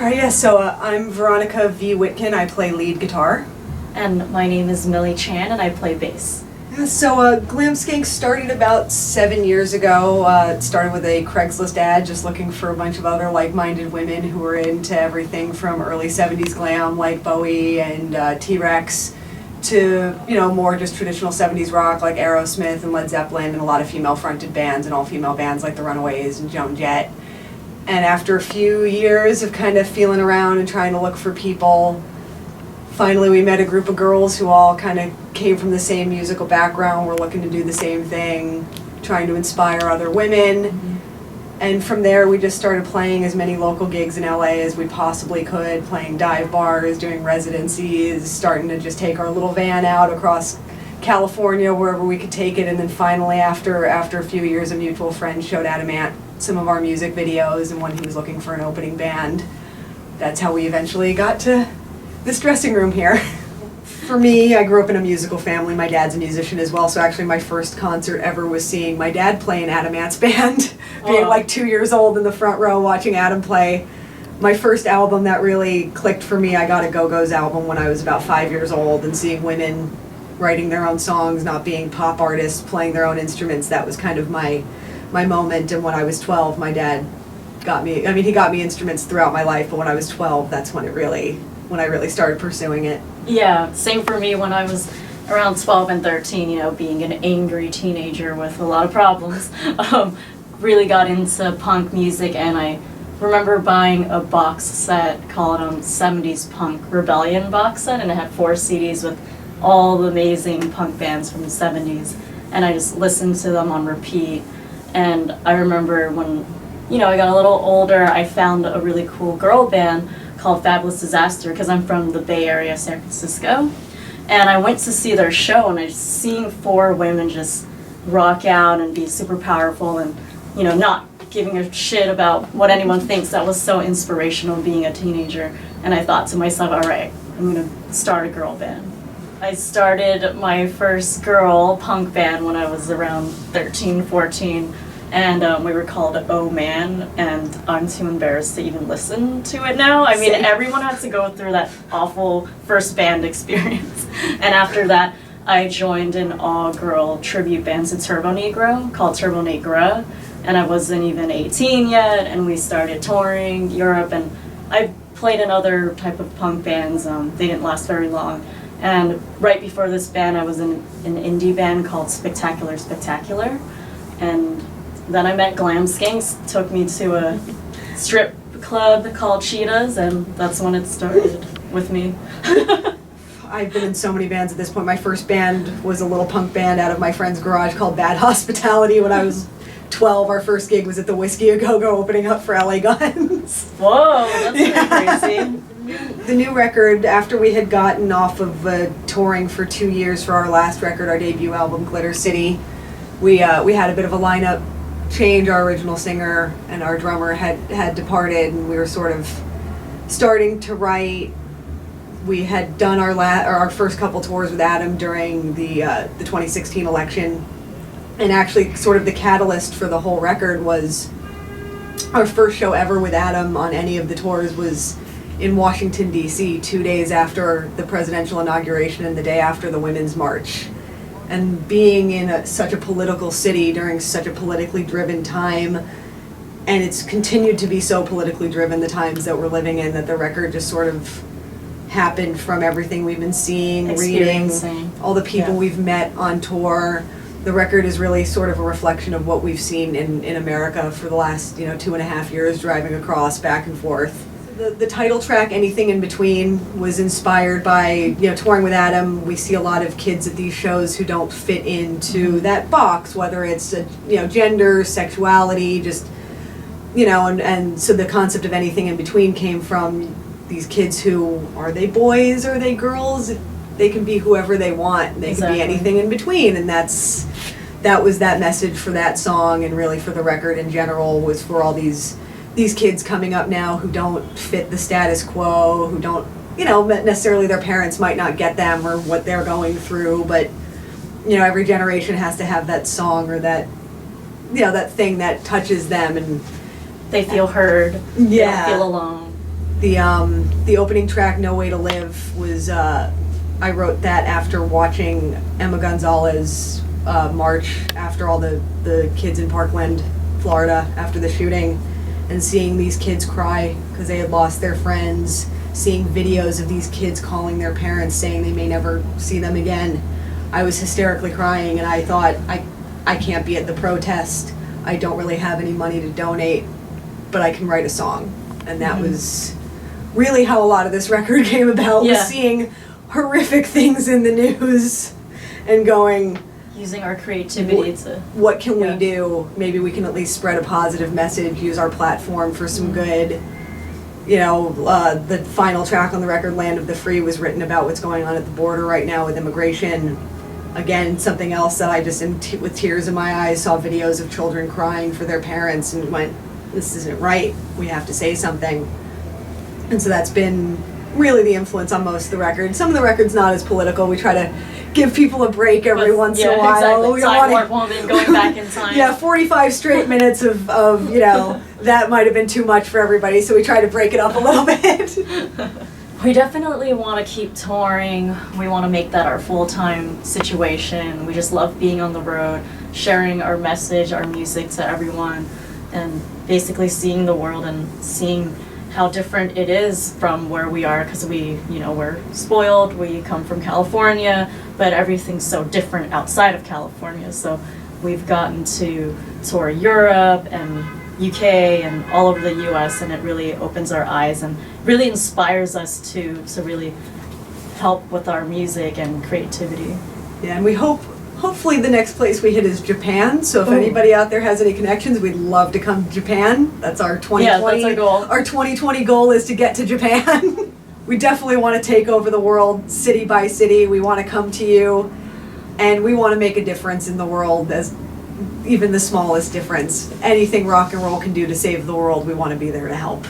Alright, yeah, so I'm Veronica V. Witkin. I play lead guitar. And my name is Millie Chan, and I play bass. Yeah, so Glam Skanks started about 7 years ago. It started with a Craigslist ad just looking for a bunch of other like-minded women who were into everything from early 70s glam like Bowie and T-Rex to, you know, more just traditional 70s rock like Aerosmith and Led Zeppelin and a lot of female-fronted bands and all-female bands like the Runaways and Joan Jett. And after a few years of kind of feeling around and trying to look for people, finally we met a group of girls who all kind of came from the same musical background, were looking to do the same thing, trying to inspire other women. Mm-hmm. And from there we just started playing as many local gigs in LA as we possibly could, playing dive bars, doing residencies, starting to just take our little van out across California, wherever we could take it. And then finally after a few years, a mutual friend showed Adam some of our music videos, and when he was looking for an opening band, that's how we eventually got to this dressing room here. For me, I grew up in a musical family. My dad's a musician as well, so actually my first concert ever was seeing my dad play in Adam Ant's band, being like 2 years old in the front row watching Adam play. My first album that really clicked for me, I got a Go-Go's album when I was about 5 years old, and seeing women writing their own songs, not being pop artists, playing their own instruments, that was kind of my moment. And when I was 12, my dad got me, he got me instruments throughout my life, but when I was 12, that's when I really started pursuing it. Yeah, same for me when I was around 12 and 13, you know, being an angry teenager with a lot of problems, really got into punk music, and I remember buying a box set called 70s Punk Rebellion box set, and it had 4 CDs with all the amazing punk bands from the 70s, and I just listened to them on repeat. And I remember when, you know, I got a little older, I found a really cool girl band called Fabulous Disaster, because I'm from the Bay Area, San Francisco. And I went to see their show, and I just seeing 4 women just rock out and be super powerful and, you know, not giving a shit about what anyone thinks. That was so inspirational being a teenager. And I thought to myself, all right, I'm going to start a girl band. I started my first girl punk band when I was around 13, 14. And we were called Oh Man, and I'm too embarrassed to even listen to it now. I mean, everyone had to go through that awful first band experience. And after that, I joined an all-girl tribute band to Turbo Negro called Turbo Negra, and I wasn't even 18 yet, and we started touring Europe, and I played in other type of punk bands. They didn't last very long. And right before this band, I was in an indie band called Spectacular Spectacular, and then I met Glam Skanks, took me to a strip club called Cheetahs, and that's when it started with me. I've been in so many bands at this point. My first band was a little punk band out of my friend's garage called Bad Hospitality. When I was 12, our first gig was at the Whiskey A Go-Go opening up for LA Guns. Whoa, that's pretty crazy. The new record, after we had gotten off of touring for 2 years for our last record, our debut album, Glitter City, we had a bit of a lineup change. Our original singer and our drummer had departed, and we were sort of starting to write. We had done our first couple tours with Adam during the 2016 election, and actually sort of the catalyst for the whole record was our first show ever with Adam on any of the tours was in Washington, D.C., 2 days after the presidential inauguration and the day after the Women's March. And being in such a political city during such a politically driven time, and it's continued to be so politically driven, the times that we're living in, that the record just sort of happened from everything we've been seeing, reading, all the people we've met on tour. The record is really sort of a reflection of what we've seen in America for the last, 2.5 years, driving across, back and forth. The title track, Anything in Between, was inspired by, touring with Adam. We see a lot of kids at these shows who don't fit into that box, whether it's, gender, sexuality, just, and so the concept of anything in between came from these kids who, are they boys, are they girls? They can be whoever they want. They can be anything in between, and that was that message for that song, and really for the record in general, was for all these kids coming up now who don't fit the status quo, who don't, necessarily their parents might not get them or what they're going through, but, every generation has to have that song or that, that thing that touches them, and they feel heard. They don't feel alone. The opening track, No Way to Live, was, I wrote that after watching Emma Gonzalez march after all the kids in Parkland, Florida, after the shooting, and seeing these kids cry because they had lost their friends, seeing videos of these kids calling their parents saying they may never see them again. I was hysterically crying, and I thought, I can't be at the protest. I don't really have any money to donate, but I can write a song. And that was really how a lot of this record came about, was seeing horrific things in the news and going, using our creativity to... What can we do? Maybe we can at least spread a positive message, use our platform for some good. You know, the final track on the record, Land of the Free, was written about what's going on at the border right now with immigration. Again, something else that I just, with tears in my eyes, saw videos of children crying for their parents and went, this isn't right. We have to say something. And so that's been really the influence on most of the records. Some of the records not as political. We try to give people a break every once in a while. Exactly. We don't Cyborg Woman going back in time. Yeah, 45 straight minutes of you know, that might have been too much for everybody, so we try to break it up a little bit. We definitely want to keep touring. We want to make that our full-time situation. We just love being on the road, sharing our message, our music to everyone, and basically seeing the world and seeing how different it is from where we are, because we're spoiled, we come from California, but everything's so different outside of California. So we've gotten to tour Europe and UK and all over the US, and it really opens our eyes and really inspires us to really help with our music and creativity. Yeah, and we hopefully the next place we hit is Japan. So if anybody out there has any connections, we'd love to come to Japan. That's our 2020. Yeah, that's our goal. Our 2020 goal is to get to Japan. We definitely want to take over the world city by city. We want to come to you, and we want to make a difference in the world, as even the smallest difference. Anything rock and roll can do to save the world, we want to be there to help.